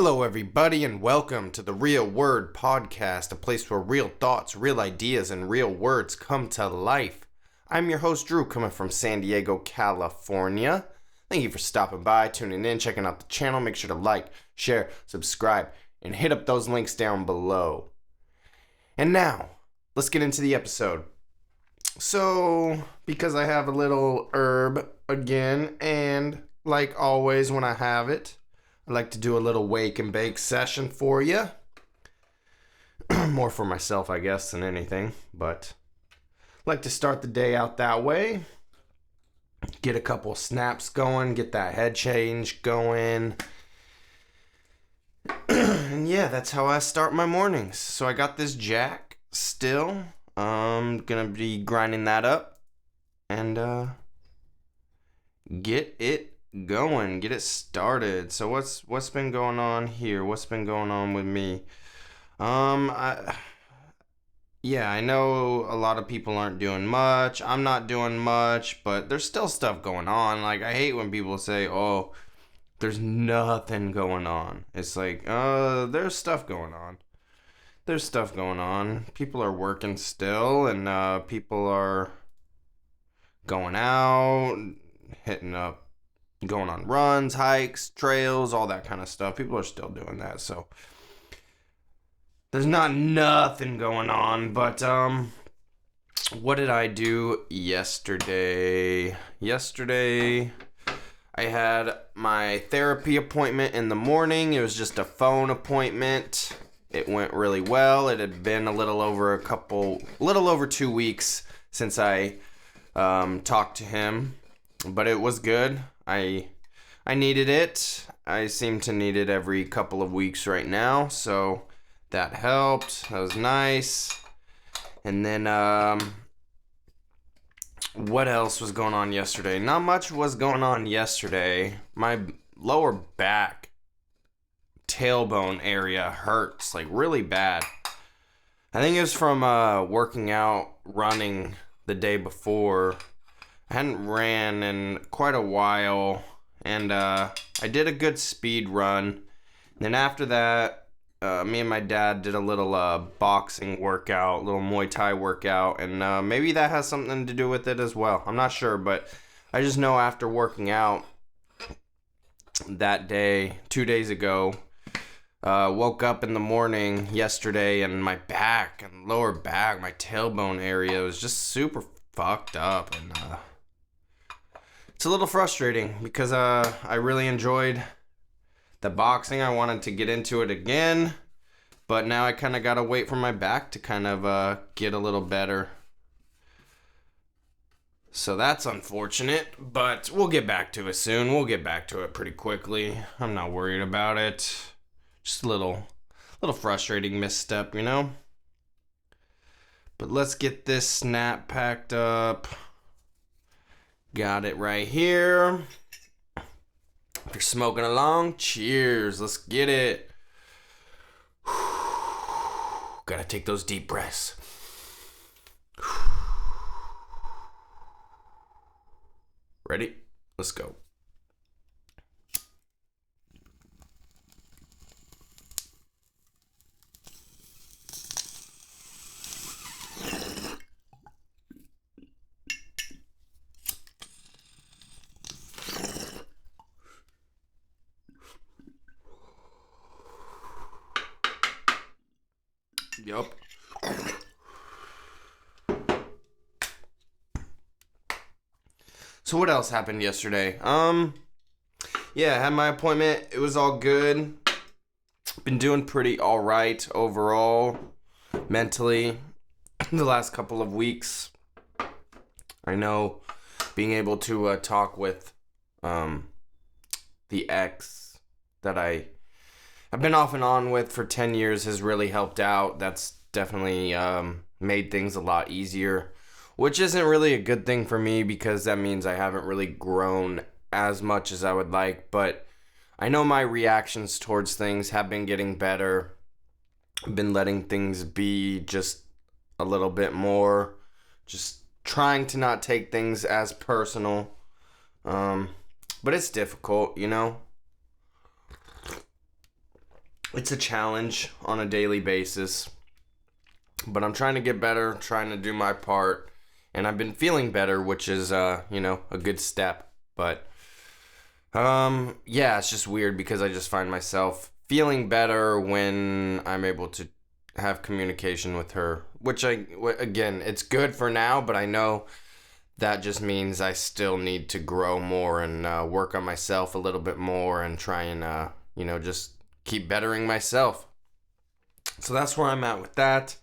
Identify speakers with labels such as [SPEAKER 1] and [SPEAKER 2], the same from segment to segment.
[SPEAKER 1] Hello, everybody, and welcome to the WerD podcast, a place where real thoughts, real ideas, and real words come to life. I'm your host, Drew, coming from San Diego, California. Thank you for stopping by, tuning in, checking out the channel. Make sure to like, share, subscribe, and hit up those links down below. And now, let's get into the episode. So, because I have a little herb again, and like always when I have it, I like to do a little wake and bake session for you. More for myself, I guess, than anything. But I like to start the day out that way. Get a couple snaps going. Get that head change going. And yeah, that's how I start my mornings. So I got this jack still. I'm going to be grinding that up. And get it going, get it started. So what's been going on here? What's been going on with me? I know a lot of people aren't doing much. I'm not doing much, but there's still stuff going on. Like, I hate when people say, "Oh, there's nothing going on." It's like, there's stuff going on. There's stuff going on. People are working still, and people are going out, hitting up, going on runs, hikes, trails, all that kind of stuff. People are still doing that, so there's not nothing going on. But what did I do yesterday? Yesterday I had my therapy appointment in the morning. It was just a phone appointment. It went really well. It had been a little over 2 weeks since I talked to him, but it was good. I needed it. I seem to need it every couple of weeks right now, so that helped. That was nice. And then, what else was going on yesterday? Not much was going on yesterday. My lower back, tailbone area hurts, like, really bad. I think it was from working out, running the day before. I hadn't ran in quite a while, and I did a good speed run. Then after that, me and my dad did a little boxing workout, little Muay Thai workout, and maybe that has something to do with it as well. I'm not sure, but I just know after working out that day, 2 days ago, woke up in the morning yesterday, and my back and lower back, my tailbone area was just super fucked up, and it's a little frustrating because I really enjoyed the boxing. I wanted to get into it again, but now I kind of got to wait for my back to kind of get a little better. So that's unfortunate, but we'll get back to it soon. We'll get back to it pretty quickly. I'm not worried about it. Just a little frustrating misstep, you know? But let's get this snap packed up. Got it right here. If you're smoking along, cheers. Let's get it. Gotta take those deep breaths. Ready? Let's go. Yup. So what else happened yesterday? I had my appointment. It was all good. Been doing pretty all right overall, mentally, the last couple of weeks. I know being able to talk with the ex that I've been off and on with for 10 years has really helped out. That's definitely made things a lot easier, which isn't really a good thing for me because that means I haven't really grown as much as I would like. But I know my reactions towards things have been getting better. I've been letting things be just a little bit more, just trying to not take things as personal. But it's difficult, you know? it's a challenge on a daily basis, but I'm trying to get better, trying to do my part, and I've been feeling better, which is a good step. But yeah, it's just weird because I just find myself feeling better when I'm able to have communication with her, which again, it's good for now, but I know that just means I still need to grow more and work on myself a little bit more and try and just keep bettering myself. So that's where I'm at with that.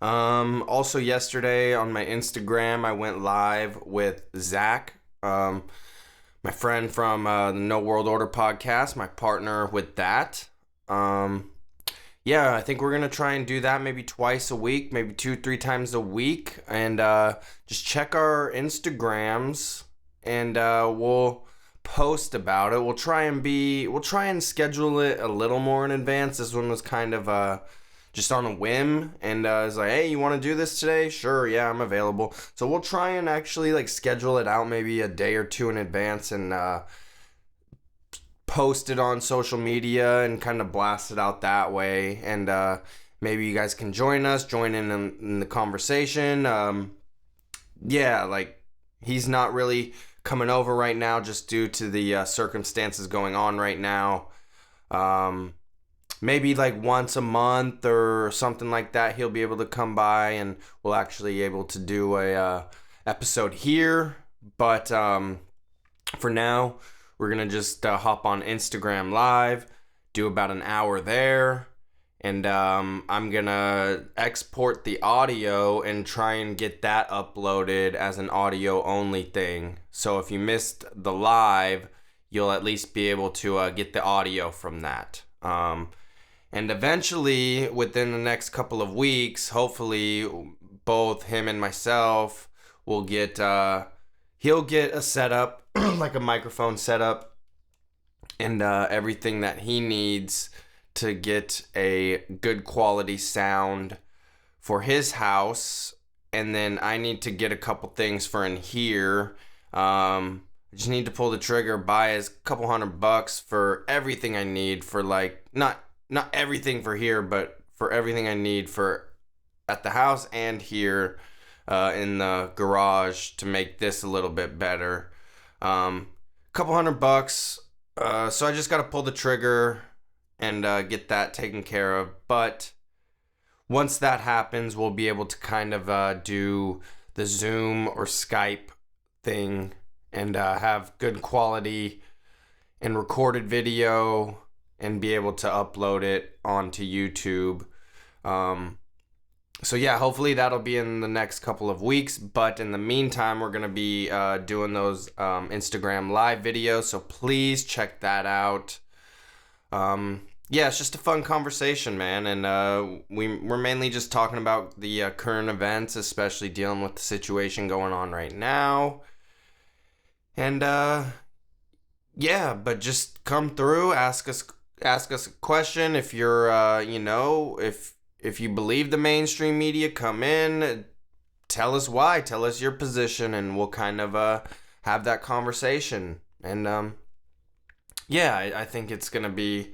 [SPEAKER 1] Also yesterday on my Instagram, I went live with Zach, my friend from the No World Order podcast, my partner with that. Yeah, I think we're gonna try and do that maybe twice a week, maybe 2-3 times a week, and just check our Instagrams, and we'll post about it. We'll try and schedule it a little more in advance. This one was kind of just on a whim, and it's like, hey, you want to do this today? Sure, yeah, I'm available. So we'll try and actually like schedule it out maybe a day or two in advance, and post it on social media and kind of blast it out that way. And maybe you guys can join in the conversation. Yeah, like he's not really coming over right now just due to the circumstances going on right now. Maybe like once a month or something like that, he'll be able to come by and we'll actually able to do a episode here. But for now, we're going to just hop on Instagram Live, do about an hour there, and I'm going to export the audio and try and get that uploaded as an audio-only thing. So if you missed the live, you'll at least be able to get the audio from that. And eventually, within the next couple of weeks, hopefully, both him and myself will get, he'll get a setup, like a microphone setup, and everything that he needs to get a good quality sound for his house. And then I need to get a couple things for in here. I just need to pull the trigger, buy a couple $100 for everything I need for like, not everything for here, but for everything I need for at the house and here in the garage to make this a little bit better. Couple $100. So I just got to pull the trigger and get that taken care of. But once that happens, we'll be able to kind of do the Zoom or Skype thing and have good quality and recorded video and be able to upload it onto YouTube. So yeah, hopefully that'll be in the next couple of weeks. But in the meantime, we're going to be doing those Instagram live videos. So please check that out. Yeah, it's just a fun conversation, man. And we're mainly just talking about the current events, especially dealing with the situation going on right now. And yeah, but just come through, ask us a question. If you're, if you believe the mainstream media, come in, tell us why, tell us your position, and we'll kind of have that conversation. And yeah, I think it's gonna be.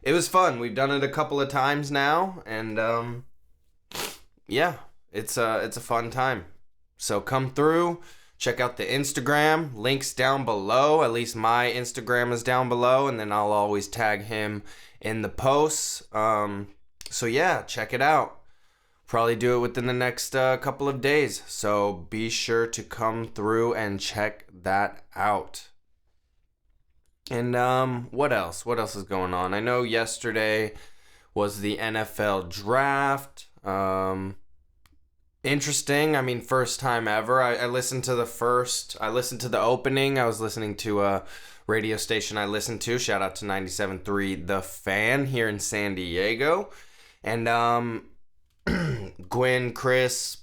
[SPEAKER 1] It was fun. We've done it a couple of times now, and yeah, it's a fun time. So come through. Check out the Instagram. Links down below. At least my Instagram is down below, and then I'll always tag him in the posts. So yeah, check it out. Probably do it within the next couple of days. So be sure to come through and check that out. And what else? What else is going on? I know yesterday was the NFL draft. Interesting. I mean, first time ever. I listened to the opening. I was listening to a radio station I listened to. Shout out to 97.3 The Fan here in San Diego. And Gwen, Chris,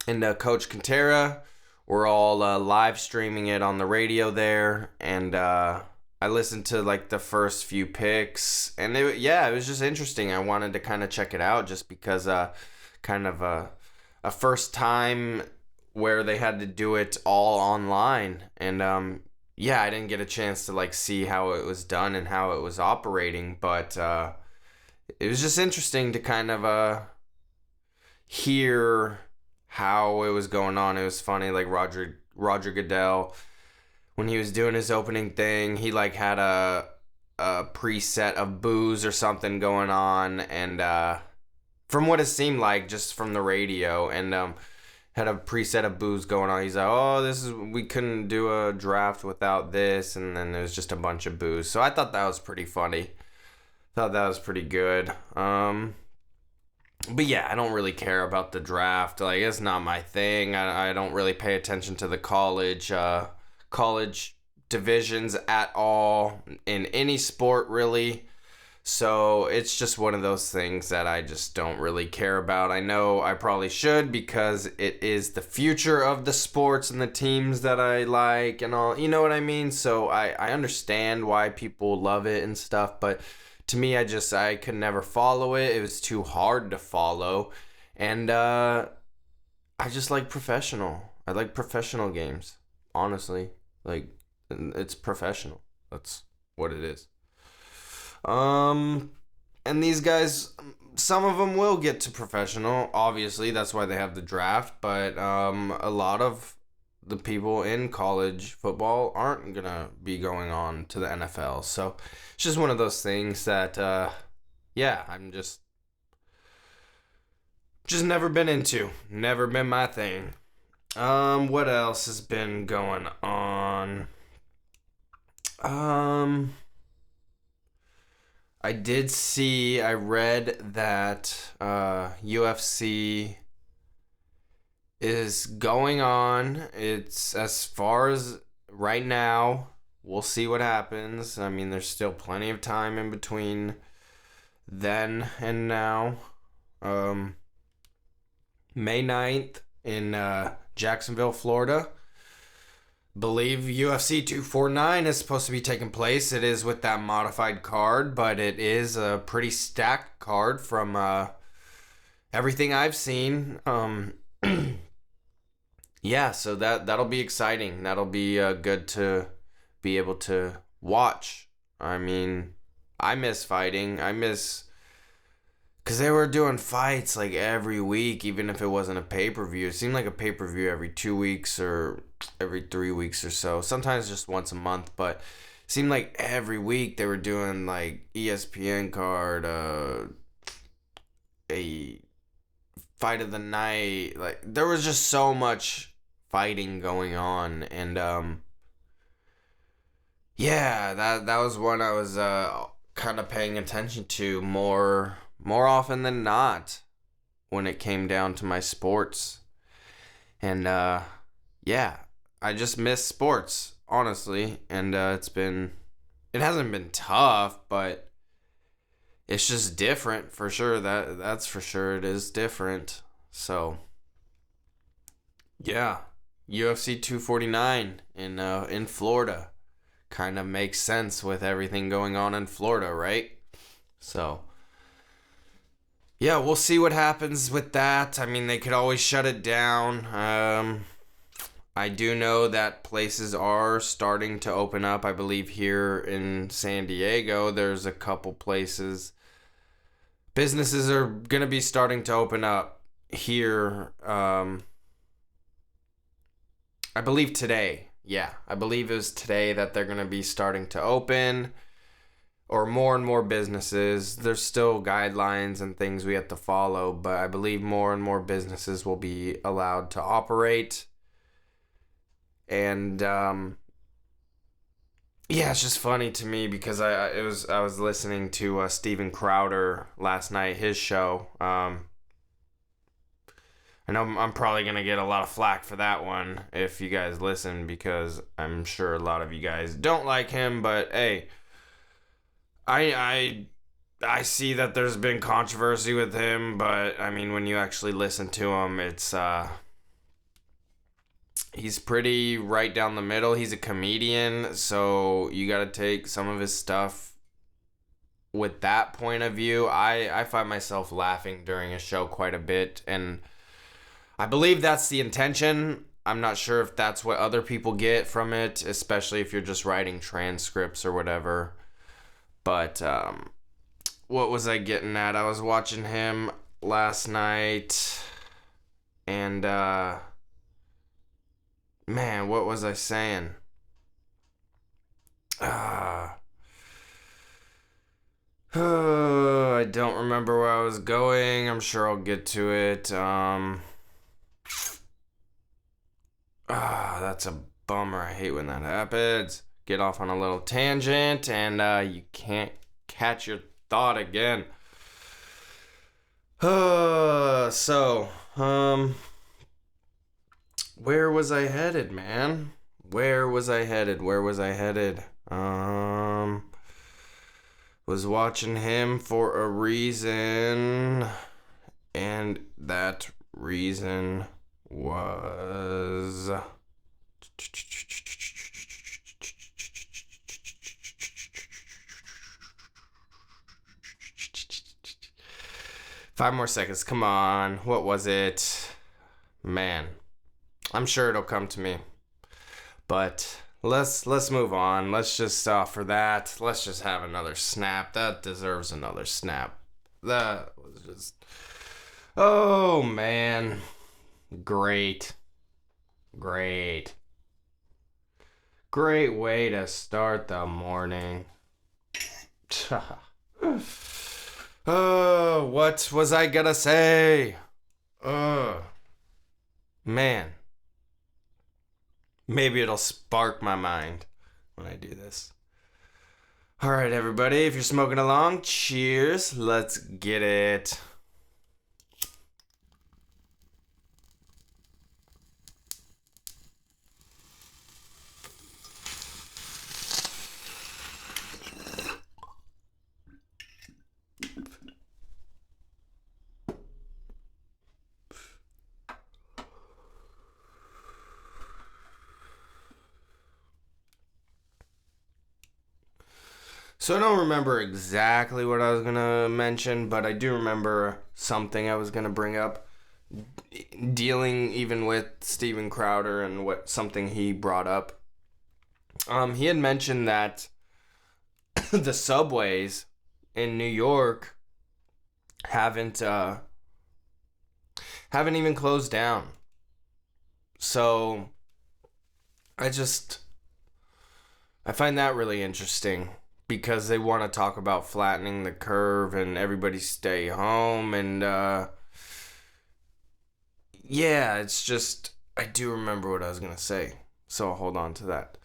[SPEAKER 1] and Coach Quintera were all live streaming it on the radio there. And I listened to like the first few picks. And it was just interesting. I wanted to kind of check it out just because kind of a first time where they had to do it all online. And I didn't get a chance to like see how it was done and how it was operating, but it was just interesting to kind of hear how it was going on. It was funny, like Roger Goodell, when he was doing his opening thing, he like had a preset of booze or something going on, and from what it seemed like, just from the radio, and had a preset of booze going on. He's like, oh, we couldn't do a draft without this, and then it was just a bunch of booze. So I thought that was pretty funny. Thought that was pretty good. But yeah, I don't really care about the draft. Like, it's not my thing. I don't really pay attention to the college divisions at all in any sport, really. So it's just one of those things that I just don't really care about. I know I probably should, because it is the future of the sports and the teams that I like and all. You know what I mean? So I understand why people love it and stuff, but to me, I could never follow it. It was too hard to follow. And I just like professional. I like professional games, honestly. Like, it's professional. That's what it is. And these guys, some of them will get to professional. Obviously, that's why they have the draft. But a lot of the people in college football aren't gonna be going on to the NFL. So it's just one of those things that, I'm just never been into. Never been my thing. What else has been going on? I read that UFC is going on. It's, as far as right now, we'll see what happens. I mean, there's still plenty of time in between then and now. May 9th in Jacksonville, Florida. Believe UFC 249 is supposed to be taking place. It is with that modified card, but it is a pretty stacked card from everything I've seen. Yeah, so that'll be exciting. That'll be good to be able to watch. I mean, I miss fighting. Because they were doing fights like every week, even if it wasn't a pay-per-view. It seemed like a pay-per-view every 2 weeks or every 3 weeks or so. Sometimes just once a month, but it seemed like every week they were doing like ESPN card, a fight of the night. Like, there was just so much fighting going on, and that was one I was kind of paying attention to more often than not when it came down to my sports. And I just miss sports, honestly, and it hasn't been tough, but it's just different for sure. That's for sure. It is different. So yeah, UFC 249 in Florida kind of makes sense with everything going on in Florida, right? So yeah, we'll see what happens with that. I mean, they could always shut it down. I do know that places are starting to open up. I believe here in San Diego, there's a couple places. Businesses are going to be starting to open up here. I believe today. Yeah, I believe it was today that they're going to be starting to open. Or more and more businesses. There's still guidelines and things we have to follow, but I believe more and more businesses will be allowed to operate. And it's just funny to me because I was listening to Steven Crowder last night, his show. I know I'm probably gonna get a lot of flack for that one if you guys listen, because I'm sure a lot of you guys don't like him, but hey, I see that there's been controversy with him, but I mean, when you actually listen to him, it's he's pretty right down the middle. He's a comedian, so you got to take some of his stuff with that point of view. I find myself laughing during a show quite a bit, and I believe that's the intention. I'm not sure if that's what other people get from it, especially if you're just writing transcripts or whatever. But what was I getting at? I was watching him last night, and man, what was I saying? I don't remember where I was going. I'm sure I'll get to it. That's a bummer. I hate when that happens. Get off on a little tangent, and you can't catch your thought again. Where was I headed, man? Where was I headed? Was watching him for a reason, and that reason was... Five more seconds, come on. What was it? Man, I'm sure it'll come to me. But let's move on. Let's just for that. Let's just have another snap. That deserves another snap. That was just... Oh, man. Great. Great way to start the morning. Oh, what was I gonna say? Man. Maybe it'll spark my mind when I do this. All right, everybody, if you're smoking along, cheers. Let's get it. So I don't remember exactly what I was going to mention, but I do remember something I was going to bring up, dealing even with Steven Crowder and something he brought up. He had mentioned that the subways in New York haven't even closed down. So I find that really interesting, because they want to talk about flattening the curve and everybody stay home. And, yeah, it's just, I do remember what I was going to say. So I'll hold on to that.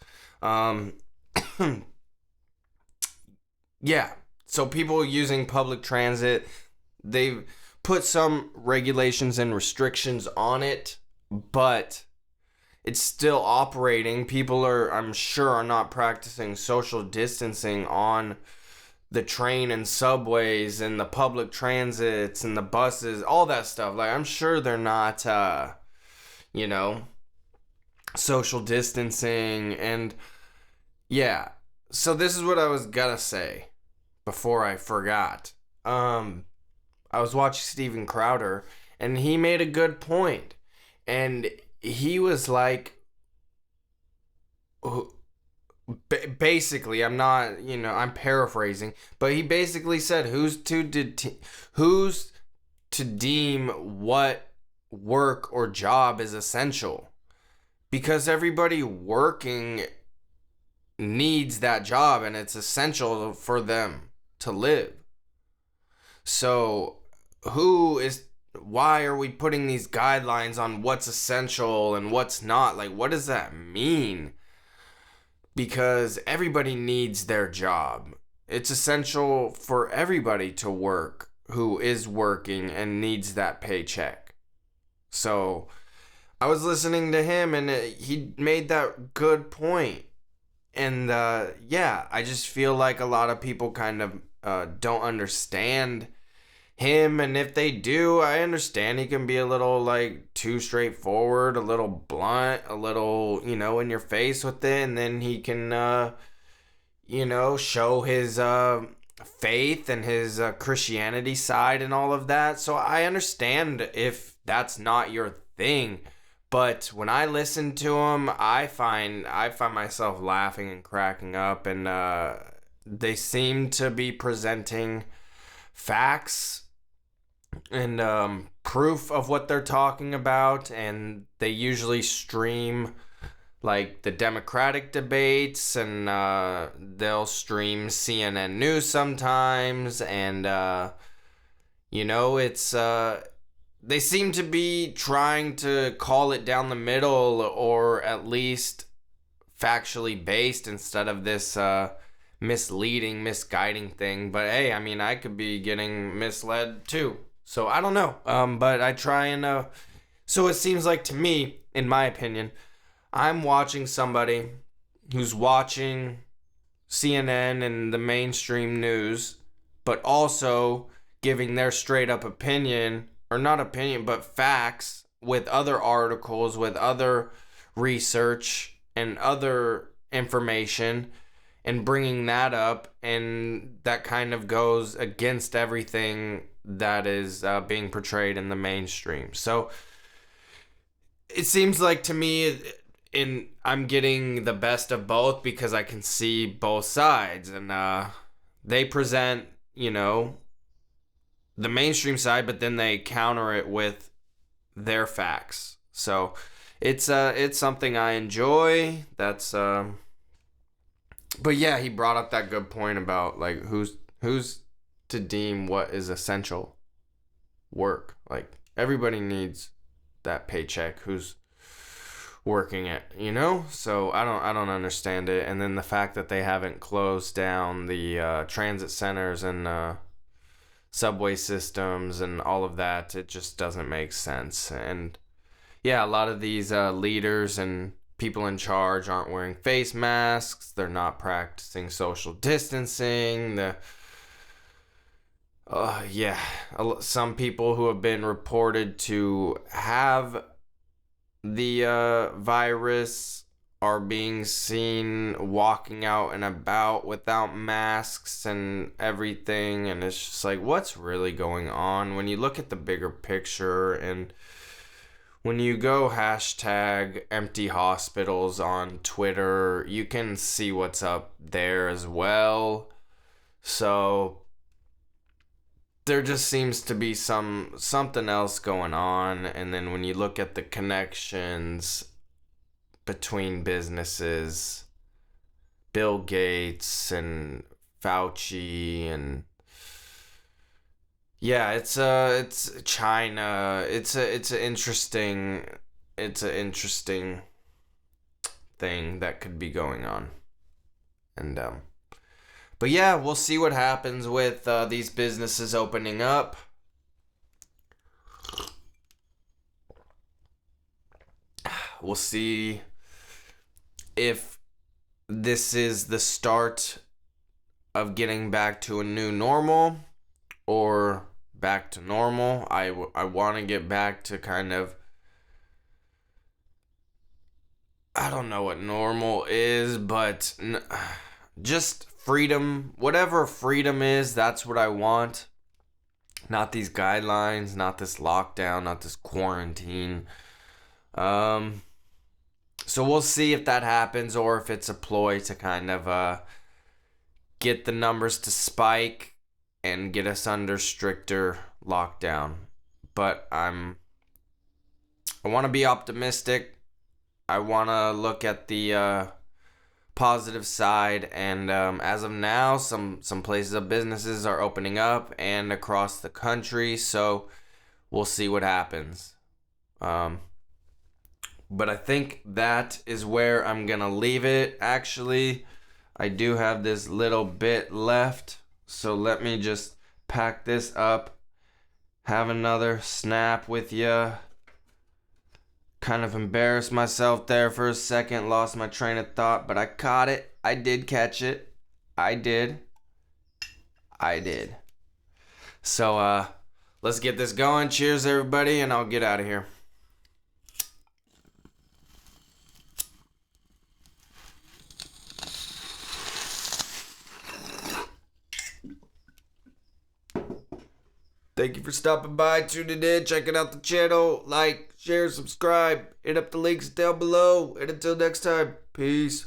[SPEAKER 1] Yeah. So people using public transit, they've put some regulations and restrictions on it, but it's still operating. People I'm sure, are not practicing social distancing on the train and subways and the public transits and the buses, all that stuff. Like, I'm sure they're not, social distancing. And yeah, so this is what I was gonna say before I forgot. I was watching Steven Crowder, and he made a good point. And he was like, basically, I'm not, I'm paraphrasing, but he basically said, who's to deem what work or job is essential? Because everybody working needs that job, and it's essential for them to live. So why are we putting these guidelines on what's essential and what's not? Like, what does that mean? Because everybody needs their job. It's essential for everybody to work who is working and needs that paycheck. So I was listening to him, and he made that good point. And yeah, I just feel like a lot of people kind of don't understand him, and if they do, I understand he can be a little, like, too straightforward, a little blunt, a little, in your face with it, and then he can, show his faith and his Christianity side and all of that. So I understand if that's not your thing, but when I listen to him, I find myself laughing and cracking up, and they seem to be presenting facts and proof of what they're talking about, and they usually stream like the Democratic debates, and they'll stream CNN News sometimes, and it's they seem to be trying to call it down the middle, or at least factually based, instead of this misleading, misguiding thing. But hey, I mean, I could be getting misled too, so I don't know. But I try and so it seems like to me, in my opinion, I'm watching somebody who's watching CNN and the mainstream news, but also giving their straight up opinion, or not opinion, but facts, with other articles, with other research and other information, and bringing that up, and that kind of goes against everything that is being portrayed in the mainstream. So it seems like to me, I'm getting the best of both, because I can see both sides, and they present, the mainstream side, but then they counter it with their facts. So it's something I enjoy. That's but yeah, he brought up that good point about like who's to deem what is essential work. Like, everybody needs that paycheck who's working it, so I don't understand it. And then the fact that they haven't closed down the transit centers and subway systems and all of that, it just doesn't make sense. And yeah, a lot of these leaders and people in charge aren't wearing face masks. They're not practicing social distancing. Some people who have been reported to have the virus are being seen walking out and about without masks and everything, and it's just like, what's really going on when you look at the bigger picture? And when you go hashtag empty hospitals on Twitter, you can see what's up there as well. So there just seems to be something else going on. And then when you look at the connections between businesses, Bill Gates and Fauci, and yeah, it's China. It's an interesting thing that could be going on. And but yeah, we'll see what happens with these businesses opening up. We'll see if this is the start of getting back to a new normal, or back to normal. I want to get back to kind of, I don't know what normal is, but just freedom. Whatever freedom is, that's what I want. Not these guidelines, not this lockdown, not this quarantine. So we'll see if that happens, or if it's a ploy to kind of get the numbers to spike and get us under stricter lockdown. But I want to be optimistic. I want to look at the positive side, and as of now, some places of businesses are opening up and across the country, so we'll see what happens. But I think that is where I'm gonna leave it. Actually, I do have this little bit left, so let me just pack this up, have another snap with you. Kind of embarrassed myself there for a second, lost my train of thought, but I caught it. I did catch it. I did. So, let's get this going. Cheers, everybody, and I'll get out of here. Thank you for stopping by, tuning in, checking out the channel. Like, share, subscribe, hit up the links down below. And until next time, peace.